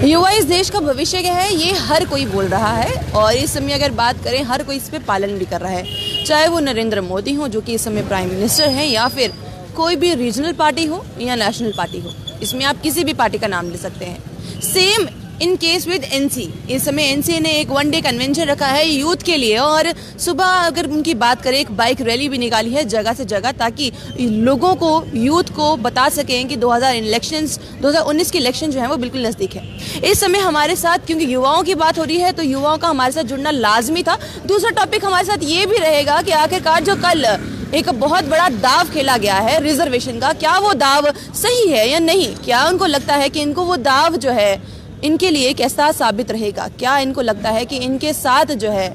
युवा इस देश का भविष्य है, ये हर कोई बोल रहा है और इस समय अगर बात करें हर कोई इस पे पालन भी कर रहा है, चाहे वो नरेंद्र मोदी हो जो कि इस समय प्राइम मिनिस्टर हैं, या फिर कोई भी रीजनल पार्टी हो या नेशनल पार्टी हो। इसमें आप किसी भी पार्टी का नाम ले सकते हैं। Same in case with NC, इस समय एनसी ने एक वन डे कन्वेंशन रखा है यूथ के लिए और सुबह अगर उनकी बात करें एक बाइक रैली भी निकाली है जगह से जगह, ताकि लोगों को, यूथ को बता सकें कि 2019 की इलेक्शन जो है वो बिल्कुल नज़दीक है। इस समय हमारे साथ, क्योंकि युवाओं की बात हो रही है तो युवाओं का हमारे साथ जुड़ना लाजमी था। दूसरा टॉपिक हमारे साथ ये भी रहेगा कि आखिरकार जो कल एक बहुत बड़ा दाव खेला गया है रिजर्वेशन का, क्या वो दाव सही है या नहीं? क्या उनको लगता है कि इनको वो दाव जो है इनके लिए कैसा साबित रहेगा? क्या इनको लगता है कि इनके साथ जो है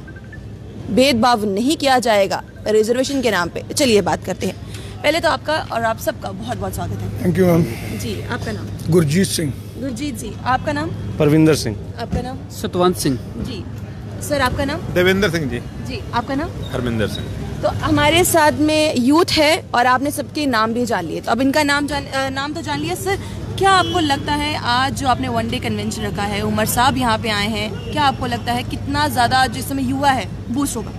भेदभाव नहीं किया जाएगा रिजर्वेशन के नाम पे? चलिए बात करते हैं। पहले तो आपका और आप सबका बहुत बहुत स्वागत है। Thank you ma'am. जी, आपका नाम? गुरजीत सिंह। गुरजीत जी, आपका नाम? परविंदर सिंह। आपका नाम? सतवंत सिंह। जी सर, आपका नाम? देवेंद्र सिंह जी। जी, आपका नाम? हरमिंदर सिंह। तो हमारे साथ में यूथ है और आपने सबके नाम भी जान लिए, तो अब इनका नाम तो जान लिया। सर, क्या आपको लगता है आज जो आपने वन डे कन्वेंशन रखा है, उमर साहब यहाँ पे आए हैं, क्या आपको लगता है कितना ज़्यादा जिस समय युवा है बूस्ट होगा?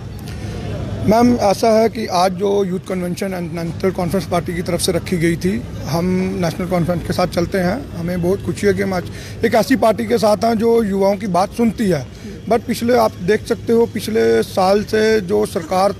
मैम ऐसा है कि आज जो youth convention national conference party की तरफ से रखी गई थी, हम नेशनल कॉन्फ्रेंस के साथ चलते हैं। हमें बहुत खुशी है कि हम आज एक ऐसी पार्टी के साथ हैं जो युवाओं की बात सुनती है। बट पिछले, आप देख सकते हो, पिछले साल से जो सरकार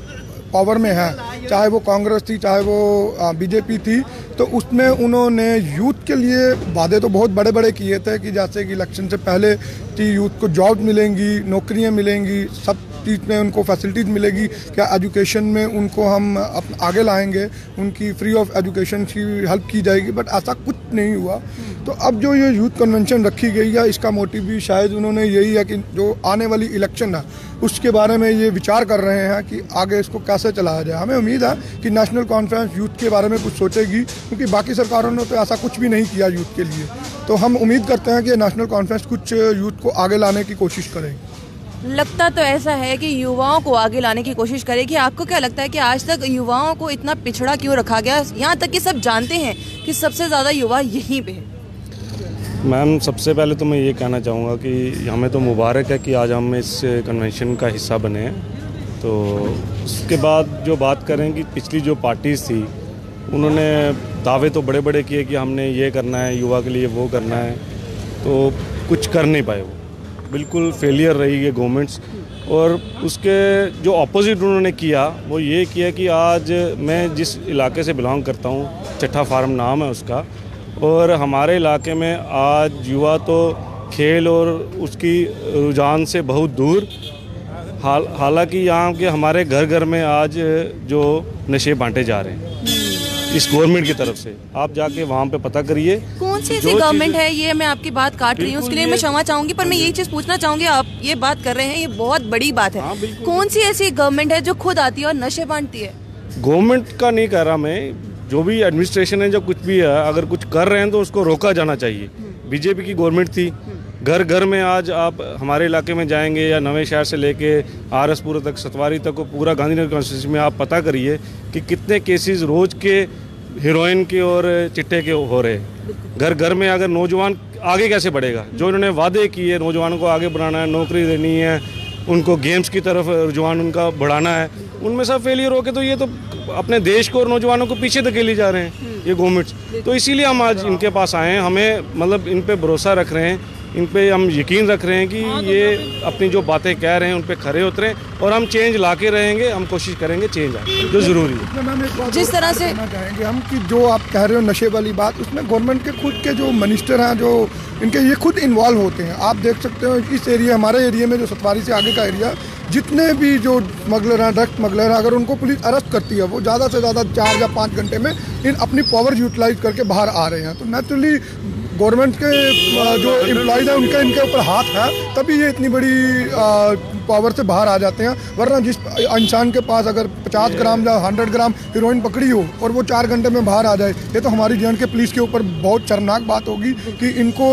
पावर में है, चाहे वो कांग्रेस थी चाहे वो बीजेपी थी, तो उसमें उन्होंने यूथ के लिए वादे तो बहुत बड़े बड़े किए थे कि जैसे कि इलेक्शन से पहले कि यूथ को जॉब मिलेंगी, नौकरियां मिलेंगी, सब चीज़ में उनको फैसिलिटीज़ मिलेगी, क्या एजुकेशन में उनको हम आगे लाएंगे, उनकी फ्री ऑफ एजुकेशन की हेल्प की जाएगी। बट ऐसा कुछ नहीं हुआ। तो अब जो ये यूथ कन्वेंशन रखी गई है, इसका मोटिव भी शायद उन्होंने यही है कि जो आने वाली इलेक्शन है उसके बारे में ये विचार कर रहे हैं कि आगे इसको कैसे चलाया जाए। हमें उम्मीद है कि नेशनल कॉन्फ्रेंस यूथ के बारे में कुछ सोचेगी, क्योंकि बाकी सरकारों ने तो ऐसा कुछ भी नहीं किया यूथ के लिए। तो हम उम्मीद करते हैं कि नेशनल कॉन्फ्रेंस कुछ यूथ को आगे लाने की कोशिश करेगी। लगता तो ऐसा है कि युवाओं को आगे लाने की कोशिश करेगी। आपको क्या लगता है कि आज तक युवाओं को इतना पिछड़ा क्यों रखा गया? यहाँ तक कि सब जानते हैं कि सबसे ज़्यादा युवा यहीं पे है। मैम, सबसे पहले तो मैं ये कहना चाहूँगा कि हमें तो मुबारक है कि आज हम इस कन्वेंशन का हिस्सा बने हैं। तो उसके बाद जो बात करें कि पिछली जो पार्टीज़ थी, उन्होंने दावे तो बड़े बड़े किए कि हमने ये करना है, युवा के लिए वो करना है, तो कुछ कर नहीं पाए। वो बिल्कुल फेलियर रही है गवर्नमेंट्स। और उसके जो अपोजिट उन्होंने किया वो ये किया कि आज मैं जिस इलाके से बिलोंग करता हूँ, चट्ठा फार्म नाम है उसका, और हमारे इलाके में आज युवा तो खेल और उसकी रुझान से बहुत दूर, हालांकि यहाँ के हमारे घर घर में आज जो नशे बांटे जा रहे हैं इस गवर्नमेंट की तरफ से, आप जाके वहाँ पे पता करिए कौन सी ऐसी गवर्नमेंट है। ये मैं आपकी बात काट रही हूँ, उसके लिए मैं क्षमा चाहूंगी, पर मैं यही चीज़ पूछना चाहूंगी। आप ये बात कर रहे हैं, ये बहुत बड़ी बात है। कौन सी ऐसी गवर्नमेंट है जो खुद आती है और नशे बांटती है? गवर्नमेंट का नहीं कह रहा मैं, जो भी एडमिनिस्ट्रेशन है, जो कुछ भी है, अगर कुछ कर रहे हैं तो उसको रोका जाना चाहिए। बीजेपी की गवर्नमेंट थी, घर घर में आज आप हमारे इलाके में जाएंगे या नवे शहर से लेके आरएसपुर तक, सतवारी तक, पूरा गांधीनगर कॉन्स्टिट्यूंसी में आप पता करिए कि कितने केसेस रोज के हीरोइन के और चिट्टे के हो रहे हैं। घर घर में अगर नौजवान आगे कैसे बढ़ेगा? जो इन्होंने वादे किए, नौजवानों को आगे बढ़ाना है, नौकरी देनी है, उनको गेम्स की तरफ रुझान उनका बढ़ाना है, उनमें सब फेलियर होके तो ये तो अपने देश को और नौजवानों को पीछे धकेली जा रहे हैं ये गवर्नमेंट्स। तो इसीलिए हम आज इनके पास आए हैं। हमें मतलब इन पे भरोसा रख रहे हैं, इन पे हम यकीन रख रहे हैं कि ये अपनी जो बातें कह रहे हैं उन पे खरे उतरें और हम चेंज लाके रहेंगे। हम कोशिश करेंगे चेंज आए, जो ज़रूरी है। जिस तरह से चाहेंगे हम कि जो आप कह रहे हो नशे वाली बात, उसमें गवर्नमेंट के खुद के जो मिनिस्टर हैं, जो इनके ये खुद इन्वॉल्व होते हैं। आप देख सकते हो इस एरिया, हमारे एरिया में जो सतवारी से आगे का एरिया, जितने भी जो स्मगलर हैं, ड्रग स्मगलर हैं, अगर उनको पुलिस अरेस्ट करती है, वो ज़्यादा से ज़्यादा 4 या 5 घंटे में इन अपनी पावर यूटिलाइज करके बाहर आ रहे हैं। तो नेचुरली गवर्नमेंट के जो एम्प्लॉयज़ हैं उनका इनके ऊपर हाथ है, तभी ये इतनी बड़ी पावर से बाहर आ जाते हैं। वरना जिस इंसान के पास अगर 50 ग्राम या 100 ग्राम हीरोइन पकड़ी हो और वो 4 घंटे में बाहर आ जाए, ये तो हमारी जे.एंड.के पुलिस के ऊपर बहुत शर्मनाक बात होगी कि इनको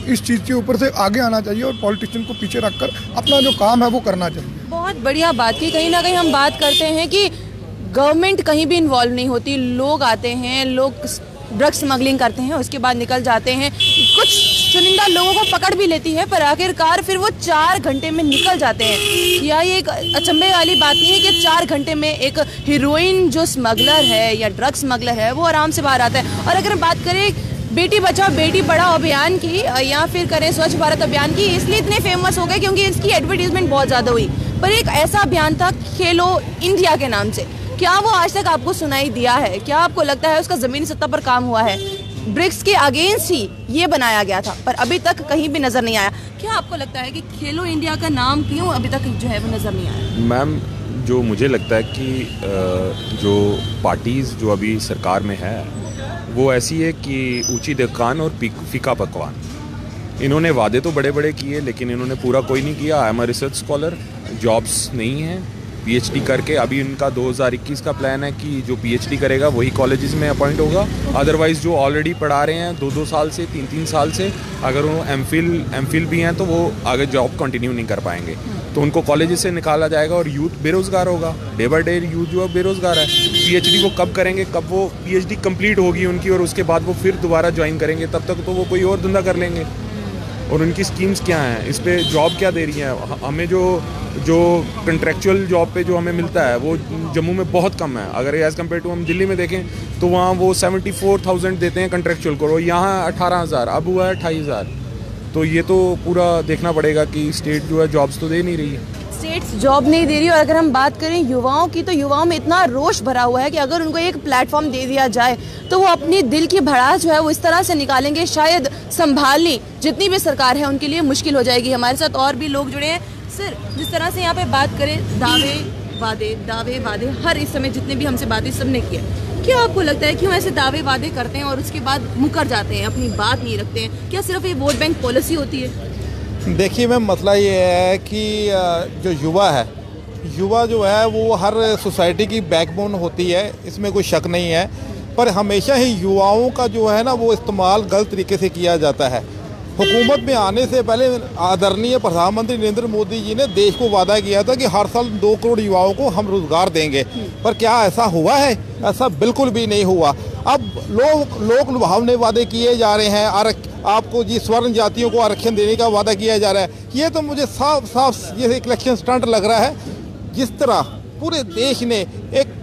इस चीज़ के ऊपर से आगे आना चाहिए और पॉलिटिशियन को पीछे रखकर अपना जो काम है वो करना चाहिए। बहुत बढ़िया बात की। कहीं ना कहीं हम बात करते हैं कि गवर्नमेंट कहीं भी इन्वॉल्व नहीं होती, लोग आते हैं, लोग ड्रग्स स्मगलिंग करते हैं, उसके बाद निकल जाते हैं। कुछ चुनिंदा लोगों को पकड़ भी लेती है, पर आखिरकार फिर वो 4 घंटे में निकल जाते हैं। या ये एक अचंभे वाली बात नहीं है कि 4 घंटे में एक हीरोइन जो स्मगलर है या ड्रग स्मगलर है वो आराम से बाहर आता है। और अगर बात करें बेटी बचाओ बेटी पढ़ाओ अभियान की या फिर करें स्वच्छ भारत अभियान की, इसलिए इतने फेमस हो गए क्योंकि इसकी एडवर्टीजमेंट बहुत ज़्यादा हुई। पर एक ऐसा अभियान था खेलो इंडिया के नाम से, क्या वो आज तक आपको सुनाई दिया है? क्या आपको लगता है उसका ज़मीनी सतह पर काम हुआ है? ब्रिक्स के अगेंस्ट ही ये बनाया गया था, पर अभी तक कहीं भी नज़र नहीं आया। क्या आपको लगता है कि खेलो इंडिया का नाम क्यों अभी तक जो है वो नज़र नहीं आया? मैम, जो मुझे लगता है कि जो पार्टीज़ जो अभी सरकार में है वो ऐसी है कि ऊंची दुकान और फीका पकवान। इन्होंने वादे तो बड़े बड़े किए लेकिन इन्होंने पूरा कोई नहीं किया। I am a research scholar, jobs नहीं हैं। पीएचडी करके अभी इनका 2021 का प्लान है कि जो पीएचडी करेगा वही कॉलेजेस में अपॉइंट होगा। अदरवाइज़ जो ऑलरेडी पढ़ा रहे हैं 2-2 साल से 3-3 साल से, अगर वो एमफिल भी हैं तो वो आगे जॉब कंटिन्यू नहीं कर पाएंगे, तो उनको कॉलेजेस से निकाला जाएगा और यूथ बेरोज़गार होगा। डे बाई डे यूथ जो है बेरोज़गार है। पीएचडी वो कब करेंगे, कब वो पीएचडी कंप्लीट होगी उनकी और उसके बाद वो फिर दोबारा ज्वाइन करेंगे, तब तक तो वो कोई और धंधा कर लेंगे। और उनकी स्कीम्स क्या हैं, इस पर जॉब क्या दे रही हैं हमें? जो कंट्रेक्चुअल जॉब पे जो हमें मिलता है वो जम्मू में बहुत कम है। अगर एज़ कम्पेयर टू हम दिल्ली में देखें तो वहाँ वो 74,000 देते हैं कंट्रेक्चुअल को, यहाँ 18,000, अब हुआ है 28,000। तो ये तो पूरा देखना पड़ेगा कि स्टेट जो है जॉब्स तो दे नहीं रही है। स्टेट्स जॉब नहीं दे रही। और अगर हम बात करें युवाओं की, तो युवाओं में इतना रोष भरा हुआ है कि अगर उनको एक प्लेटफॉर्म दे दिया जाए तो वो अपनी दिल की भड़ास जो है वो इस तरह से निकालेंगे, शायद संभालनी जितनी भी सरकार है उनके लिए मुश्किल हो जाएगी। हमारे साथ और भी लोग जुड़े हैं। सर, जिस तरह से यहाँ पे बात करें दावे वादे हर इस समय जितने भी हमसे बातें सबने किया, क्या आपको लगता है क्यों ऐसे दावे वादे करते हैं और उसके बाद मुकर जाते हैं, अपनी बात नहीं रखते हैं? क्या सिर्फ ये वोट बैंक पॉलिसी होती है? देखिए मैम, मसला ये है कि जो युवा जो है वो हर सोसाइटी की बैकबोन होती है, इसमें कोई शक नहीं है। पर हमेशा ही युवाओं का जो है ना वो इस्तेमाल गलत तरीके से किया जाता है। हुकूमत में आने से पहले आदरणीय प्रधानमंत्री नरेंद्र मोदी जी ने देश को वादा किया था कि हर साल 2 करोड़ युवाओं को हम रोजगार देंगे, पर क्या ऐसा हुआ है? ऐसा बिल्कुल भी नहीं हुआ। अब लोग लुभावने वादे किए जा रहे हैं। आपको जी स्वर्ण जातियों को आरक्षण देने का वादा किया जा रहा है। ये तो मुझे साफ ये एक इलेक्शन स्टंट लग रहा है। जिस तरह पूरे देश ने एक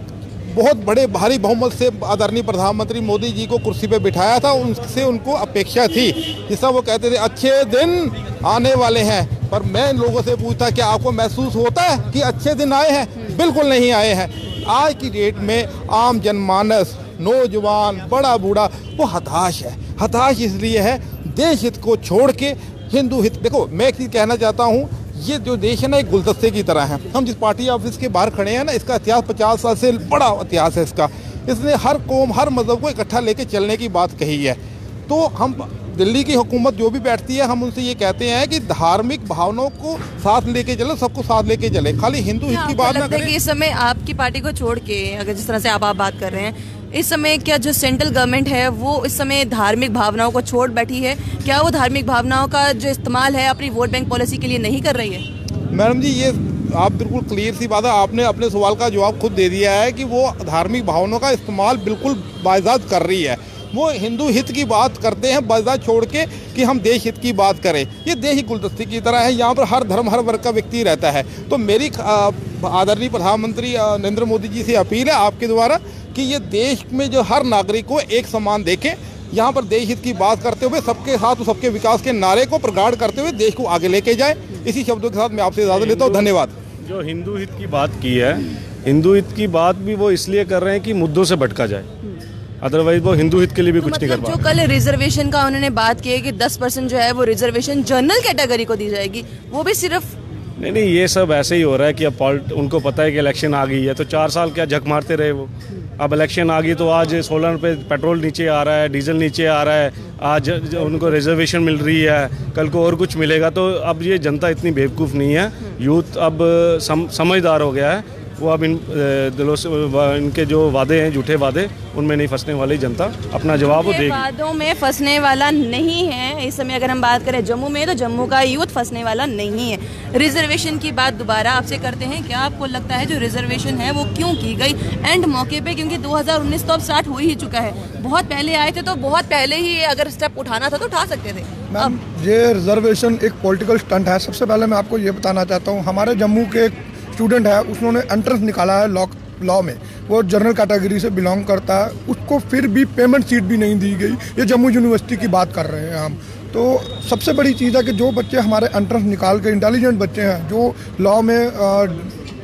बहुत बड़े भारी बहुमत से आदरणीय प्रधानमंत्री मोदी जी को कुर्सी पे बिठाया था, उनसे उनको अपेक्षा थी, जिसका वो कहते थे अच्छे दिन आने वाले हैं। पर मैं लोगों से पूछता, क्या आपको महसूस होता है कि अच्छे दिन आए हैं? बिल्कुल नहीं आए हैं। आज की डेट में आम जनमानस, नौजवान, बड़ा बूढ़ा वो हताश है। हताश इसलिए है, देश हित को छोड़ के हिंदू हित। देखो, मैं एक चीज़ कहना चाहता हूँ, ये जो देश है ना एक गुलदस्ते की तरह है। हम जिस पार्टी ऑफिस के बाहर खड़े हैं ना, इसका इतिहास 50 साल से बड़ा इतिहास है इसका। इसने हर कौम, हर मज़हब को इकट्ठा लेके चलने की बात कही है। तो हम दिल्ली की हुकूमत जो भी बैठती है, हम उनसे ये कहते हैं कि धार्मिक भावनाओं को साथ लेके चलो, सबको साथ लेके चले, खाली हिंदू हित की बात ना करें। इस समय आपकी पार्टी को छोड़ के, अगर जिस तरह से आप बात कर रहे हैं, इस समय क्या जो सेंट्रल गवर्नमेंट है वो इस समय धार्मिक भावनाओं को छोड़ बैठी है? क्या वो धार्मिक भावनाओं का जो इस्तेमाल है अपनी वोट बैंक पॉलिसी के लिए नहीं कर रही है? मैडम जी, ये आप बिल्कुल क्लियर सी बात है, आपने अपने सवाल का जवाब खुद दे दिया है कि वो धार्मिक भावनाओं का इस्तेमाल बिल्कुल बाइज़ात कर रही है। वो हिंदू हित की बात करते हैं बाइज़ात छोड़ के कि हम देश हित की बात करें। ये देश गुलदस्ते की तरह है, यहाँ पर हर धर्म हर वर्ग का व्यक्ति रहता है। तो मेरी आदरणीय प्रधानमंत्री नरेंद्र मोदी जी से अपील है आपके द्वारा कि ये देश में जो हर नागरिक को एक समान देखें। यहाँ पर देश हित की बात करते हुए सबके साथ सबके विकास के नारे को प्रगाढ़ करते हुए देश को आगे लेके जाए। इसी शब्दों के साथ मैं आपसे इजाज़त लेता हूँ। धन्यवाद। जो हिंदू हित की बात की है, हिंदू हित की बात भी वो इसलिए कर रहे हैं कि मुद्दों से भटका जाए, अदरवाइज वो हिंदू हित के लिए भी कुछ नहीं कर पा रहे। जो कल रिजर्वेशन का उन्होंने बात की है कि 10% जो है वो रिजर्वेशन जनरल कैटेगरी को दी जाएगी, वो भी सिर्फ नहीं, ये सब ऐसे ही हो रहा है कि अब उनको पता है कि इलेक्शन आ गई है, तो 4 साल क्या झक मारते रहे वो। अब इलेक्शन आ गई तो आज 16 रुपये पेट्रोल नीचे आ रहा है, डीजल नीचे आ रहा है, आज उनको रिजर्वेशन मिल रही है, कल को और कुछ मिलेगा। तो अब ये जनता इतनी बेवकूफ़ नहीं है, यूथ अब समझदार हो गया है वो अब इन दिलों से इनके जो वादे हैं, झूठे वादे, उनमें नहीं फंसने वाली जनता अपना जवाब वो देगी। वादों में फंसने वाला नहीं है। इस समय अगर हम बात करें जम्मू में, तो जम्मू का यूथ फंसने वाला नहीं है। रिजर्वेशन की बात दोबारा आपसे करते हैं, क्या आपको लगता है जो रिजर्वेशन है वो क्यों की गई एंड मौके पे? क्योंकि 2019 तो अब स्टार्ट हो ही चुका है, बहुत पहले आए थे तो बहुत पहले ही अगर स्टेप उठाना था तो उठा सकते थे। मैम, ये रिजर्वेशन एक पॉलिटिकल स्टंट है। सबसे पहले मैं आपको ये बताना चाहता हूँ, हमारे जम्मू के एक स्टूडेंट है, उन्होंने एंट्रेंस निकाला है लॉ में, वो जनरल कैटेगरी से बिलोंग करता है, उसको फिर भी पेमेंट सीट भी नहीं दी गई। ये जम्मू यूनिवर्सिटी की बात कर रहे हैं हम। तो सबसे बड़ी चीज़ है कि जो बच्चे हमारे एंट्रेंस निकाल के इंटेलिजेंट बच्चे हैं, जो लॉ में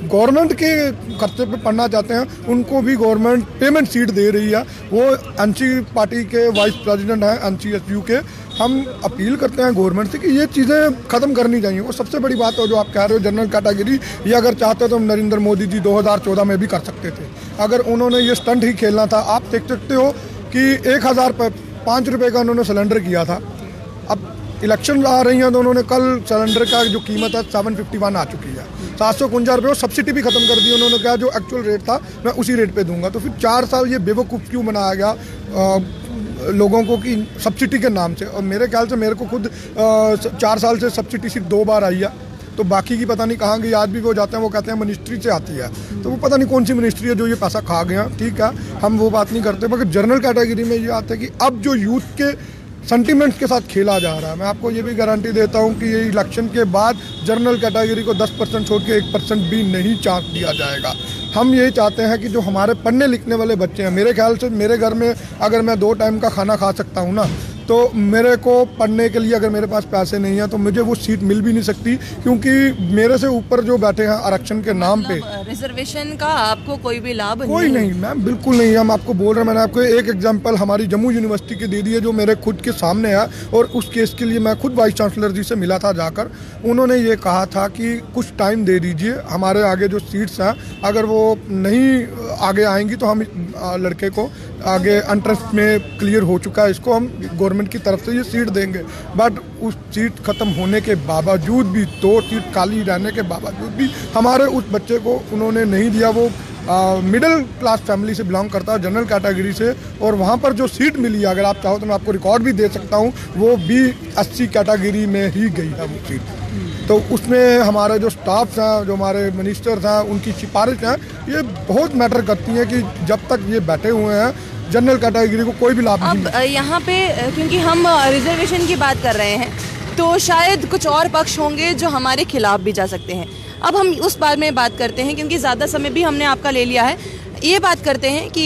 गवर्नमेंट के खर्चे पे पढ़ना चाहते हैं, उनको भी गवर्नमेंट पेमेंट सीट दे रही है। वो एनसी पार्टी के वाइस प्रेसिडेंट हैं NCSU के। हम अपील करते हैं गवर्नमेंट से कि ये चीज़ें ख़त्म करनी चाहिए। वो सबसे बड़ी बात है जो आप कह रहे हो जनरल कैटेगरी, ये अगर चाहते तो नरेंद्र मोदी जी 2014 में भी कर सकते थे। अगर उन्होंने ये स्टंट ही खेलना था, आप देख सकते हो कि 1005 रुपये का उन्होंने सिलेंडर किया था। अब इलेक्शन आ रही हैं तो उन्होंने कल सिलेंडर का जो कीमत है 751 आ चुकी है, 751 रुपये। और सब्सिडी भी खत्म कर दी उन्होंने, कहा जो एक्चुअल रेट था मैं उसी रेट पे दूंगा। तो फिर 4 साल ये बेवकूफ़ क्यों बनाया गया लोगों को कि सब्सिडी के नाम से? और मेरे ख्याल से मेरे को खुद 4 साल से सब्सिडी सिर्फ 2 बार आई है, तो बाकी की पता नहीं कहाँ गई। आज भी वो जाते हैं, वो कहते हैं मिनिस्ट्री से आती है, तो वो पता नहीं कौन सी मिनिस्ट्री है जो ये पैसा खा गया। ठीक है, हम वो बात नहीं करते, मगर जनरल कैटेगरी में ये आता है कि अब जो यूथ के सेंटिमेंट्स के साथ खेला जा रहा है। मैं आपको ये भी गारंटी देता हूँ कि ये इलेक्शन के बाद जनरल कैटेगरी को 10% छोड़ के 1% भी नहीं चांस दिया जाएगा। हम यही चाहते हैं कि जो हमारे पढ़ने लिखने वाले बच्चे हैं, मेरे ख्याल से मेरे घर में अगर मैं 2 टाइम का खाना खा सकता हूँ ना, तो मेरे को पढ़ने के लिए अगर मेरे पास पैसे नहीं हैं तो मुझे वो सीट मिल भी नहीं सकती, क्योंकि मेरे से ऊपर जो बैठे हैं आरक्षण के नाम पे। रिजर्वेशन का आपको कोई भी लाभ कोई नहीं मैम, बिल्कुल नहीं। हम आपको बोल रहे हैं, मैंने आपको एक एग्जांपल हमारी जम्मू यूनिवर्सिटी की दे दी है जो मेरे खुद के सामने है, और उस केस के लिए मैं खुद वाइस चांसलर जी से मिला था जाकर। उन्होंने ये कहा था कि कुछ टाइम दे दीजिए, हमारे आगे जो सीट्स हैं अगर वो नहीं आगे आएंगी तो हम लड़के को आगे एंट्रेंस में क्लियर हो चुका है, इसको हम गवर्नमेंट की तरफ से ये सीट देंगे। बट उस सीट ख़त्म होने के बावजूद भी, 2 सीट खाली रहने के बावजूद भी हमारे उस बच्चे को उन्होंने नहीं दिया। वो मिडिल क्लास फैमिली से बिलोंग करता है, जनरल कैटेगरी से, और वहाँ पर जो सीट मिली, अगर आप चाहो तो मैं आपको रिकॉर्ड भी दे सकता हूँ, वो भी SC कैटेगरी में ही गई है वो सीट। तो उसमें हमारे जो स्टाफ्स हैं, जो हमारे मिनिस्टर्स हैं, उनकी सिफारिश हैं, ये बहुत मैटर करती हैं कि जब तक ये बैठे हुए हैं जनरल कैटेगरी को कोई भी लाभ नहीं। अब यहाँ पे क्योंकि हम रिजर्वेशन की बात कर रहे हैं, तो शायद कुछ और पक्ष होंगे जो हमारे खिलाफ भी जा सकते हैं। अब हम उस बारे में बात करते हैं, क्योंकि ज़्यादा समय भी हमने आपका ले लिया है। ये बात करते हैं कि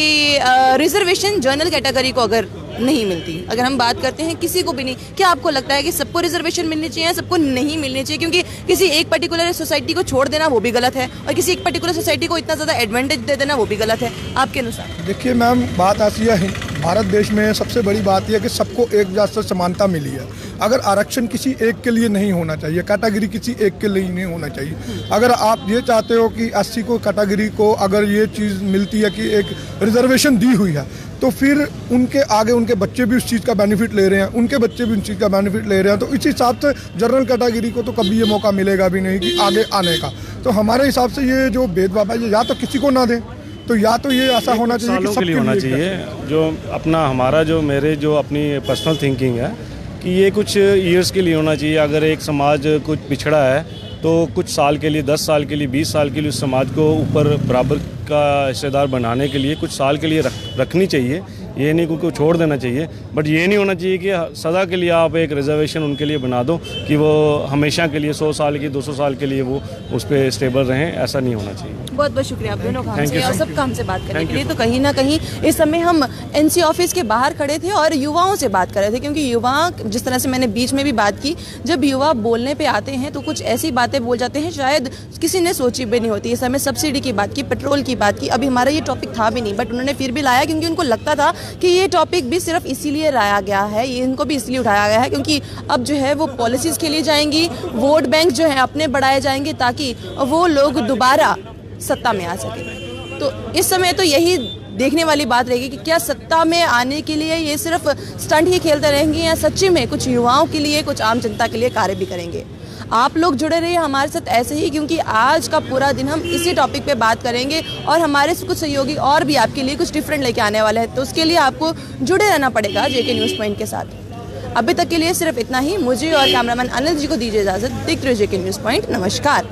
रिजर्वेशन जनरल कैटेगरी को अगर नहीं मिलती, अगर हम बात करते हैं किसी को भी नहीं, क्या आपको लगता है कि सबको रिजर्वेशन मिलनी चाहिए या सबको नहीं मिलनी चाहिए? क्योंकि किसी एक पर्टिकुलर सोसाइटी को छोड़ देना वो भी गलत है, और किसी एक पर्टिकुलर सोसाइटी को इतना ज़्यादा एडवांटेज दे देना वो भी गलत है, आपके अनुसार? देखिए मैम, बात ऐसी है, भारत देश में सबसे बड़ी बात यह है कि सबको एक जैसा समानता मिली है। अगर आरक्षण किसी एक के लिए नहीं होना चाहिए, कैटेगरी किसी एक के लिए नहीं होना चाहिए। अगर आप ये चाहते हो कि SC को कैटेगरी को अगर ये चीज़ मिलती है कि एक रिजर्वेशन दी हुई है, तो फिर उनके आगे उनके बच्चे भी उस चीज़ का बेनिफिट ले रहे हैं, उनके बच्चे भी उस चीज़ का बेनिफिट ले रहे हैं। तो इसी हिसाब से जनरल कैटेगरी को तो कभी ये मौका मिलेगा भी नहीं कि आगे आने का। तो हमारे हिसाब से ये जो भेदभाव है, ये या तो किसी को ना दें, तो या तो ये ऐसा होना चाहिए कि सबके लिए होना चाहिए। जो अपना हमारा जो मेरे जो अपनी पर्सनल थिंकिंग है कि ये कुछ ईयर्स के लिए होना चाहिए। अगर एक समाज कुछ पिछड़ा है तो कुछ साल के लिए, 10 साल के लिए, 20 साल के लिए उस समाज को ऊपर बराबर का हिस्सेदार बनाने के लिए कुछ साल के लिए रखनी चाहिए। ये नहीं को छोड़ देना चाहिए, बट ये नहीं होना चाहिए कि सदा के लिए आप एक रिजर्वेशन उनके लिए बना दो कि वो हमेशा के लिए 100 साल की 200 साल के लिए वो उस पर स्टेबल रहें। ऐसा नहीं होना चाहिए। बहुत बहुत शुक्रिया आप दोनों काम से और सब काम से बात करने के लिए। तो कहीं ना कहीं इस समय हम NC ऑफिस के बाहर खड़े थे और युवाओं से बात कर रहे थे, क्योंकि युवा, जिस तरह से मैंने बीच में भी बात की, जब युवा बोलने पे आते हैं तो कुछ ऐसी बातें बोल जाते हैं शायद किसी ने सोची भी नहीं होती। इस समय सब्सिडी की बात की, पेट्रोल की बात की। अभी हमारा ये टॉपिक था भी नहीं, बट उन्होंने फिर भी लाया क्योंकि उनको लगता था कि ये टॉपिक भी सिर्फ इसीलिए लाया गया है, ये इनको भी इसलिए उठाया गया है क्योंकि अब जो है वो पॉलिसीज़ खेली जाएंगी, वोट बैंक जो है अपने बढ़ाए जाएंगे ताकि वो लोग दोबारा सत्ता में आ सके। तो इस समय तो यही देखने वाली बात रहेगी कि क्या सत्ता में आने के लिए ये सिर्फ स्टंट ही खेलते रहेंगे या सच्ची में कुछ युवाओं के लिए, कुछ आम जनता के लिए कार्य भी करेंगे। आप लोग जुड़े रहिए हमारे साथ ऐसे ही, क्योंकि आज का पूरा दिन हम इसी टॉपिक पे बात करेंगे और हमारे कुछ सहयोगी और भी आपके लिए कुछ डिफरेंट लेके आने वाले हैं। तो उसके लिए आपको जुड़े रहना पड़ेगा जेके न्यूज़ पॉइंट के साथ। अभी तक के लिए सिर्फ इतना ही। मुझे और कैमरामैन अनिल जी को दीजिए इजाज़त। देखते रहिए जेके न्यूज़ पॉइंट। नमस्कार।